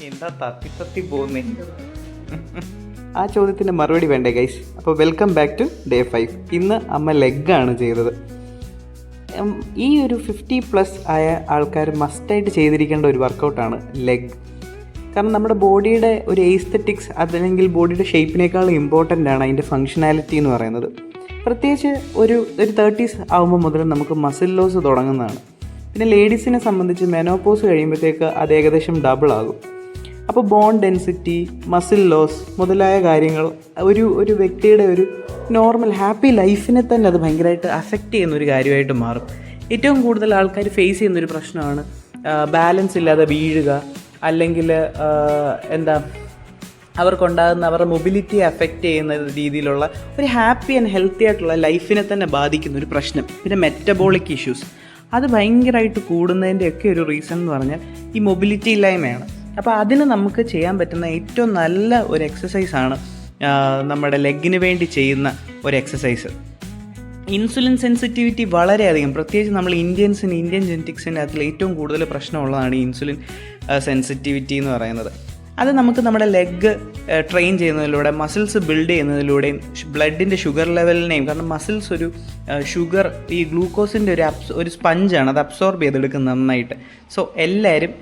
എന്താ തത്തി തത്തി പോകുന്നേ? ആ ചോദ്യത്തിന് മറുപടി വേണ്ടേ ഗൈസ്? അപ്പോൾ വെൽക്കം ബാക്ക് ടു ഡേ 5. ഇന്ന് അമ്മ ലെഗാണ് ചെയ്തത്. ഈ ഒരു 50+ ആയ ആൾക്കാർ മസ്റ്റായിട്ട് ചെയ്തിരിക്കേണ്ട ഒരു വർക്കൗട്ടാണ് ലെഗ്. കാരണം നമ്മുടെ ബോഡിയുടെ ഒരു എസ്തെറ്റിക്സ് അതല്ലെങ്കിൽ ബോഡിയുടെ ഷേപ്പിനേക്കാൾ ഇമ്പോർട്ടൻ്റ് ആണ് അതിൻ്റെ ഫങ്ഷനാലിറ്റി എന്ന് പറയുന്നത്. പ്രത്യേകിച്ച് ഒരു 30s ആകുമ്പോൾ മുതൽ നമുക്ക് മസിൽ ലോസ് തുടങ്ങുന്നതാണ്. പിന്നെ ലേഡീസിനെ സംബന്ധിച്ച് മെനോപോസ് കഴിയുമ്പോഴത്തേക്ക് അത് ഏകദേശം ഡബിൾ ആകും. അപ്പോൾ ബോൺ ഡെൻസിറ്റി, മസിൽ ലോസ് മുതലായ കാര്യങ്ങൾ ഒരു വ്യക്തിയുടെ ഒരു നോർമൽ ഹാപ്പി ലൈഫിനെ തന്നെ അത് ഭയങ്കരമായിട്ട് അഫക്റ്റ് ചെയ്യുന്നൊരു കാര്യമായിട്ട് മാറും. ഏറ്റവും കൂടുതൽ ആൾക്കാർ ഫേസ് ചെയ്യുന്നൊരു പ്രശ്നമാണ് ബാലൻസ് ഇല്ലാതെ വീഴുക, അല്ലെങ്കിൽ അവർക്കുണ്ടാകുന്ന അവരുടെ മൊബിലിറ്റിയെ അഫക്റ്റ് ചെയ്യുന്ന രീതിയിലുള്ള ഒരു ഹാപ്പി ആൻഡ് ഹെൽത്തി ആയിട്ടുള്ള ലൈഫിനെ തന്നെ ബാധിക്കുന്ന ഒരു പ്രശ്നം. പിന്നെ മെറ്റബോളിക് ഇഷ്യൂസ് അത് ഭയങ്കരമായിട്ട് കൂടുന്നതിൻ്റെയൊക്കെ ഒരു റീസൺ എന്ന് പറഞ്ഞാൽ ഈ മൊബിലിറ്റി ഇല്ലായ്മയാണ്. അപ്പോൾ അതിന് നമുക്ക് ചെയ്യാൻ പറ്റുന്ന ഏറ്റവും നല്ല ഒരു എക്സസൈസാണ് നമ്മുടെ ലെഗിന് വേണ്ടി ചെയ്യുന്ന ഒരു എക്സസൈസ്. ഇൻസുലിൻ സെൻസിറ്റിവിറ്റി വളരെയധികം, പ്രത്യേകിച്ച് നമ്മൾ ഇന്ത്യൻ ജെനറ്റിക്സിൻ്റെ അതിൽ ഏറ്റവും കൂടുതൽ പ്രശ്നമുള്ളതാണ് ഈ ഇൻസുലിൻ സെൻസിറ്റിവിറ്റി എന്ന് പറയുന്നത്. അത് നമുക്ക് നമ്മുടെ ലെഗ് ട്രെയിൻ ചെയ്യുന്നതിലൂടെ, മസിൽസ് ബിൽഡ് ചെയ്യുന്നതിലൂടെയും, ബ്ലഡിൻ്റെ ഷുഗർ ലെവലിനെയും, കാരണം മസിൽസ് ഒരു ഷുഗർ ഈ ഗ്ലൂക്കോസിൻ്റെ ഒരു സ്പഞ്ചാണ്, അത് അബ്സോർബ് ചെയ്തെടുക്കുന്നത് നന്നായിട്ട്. സോ എല്ലാവരും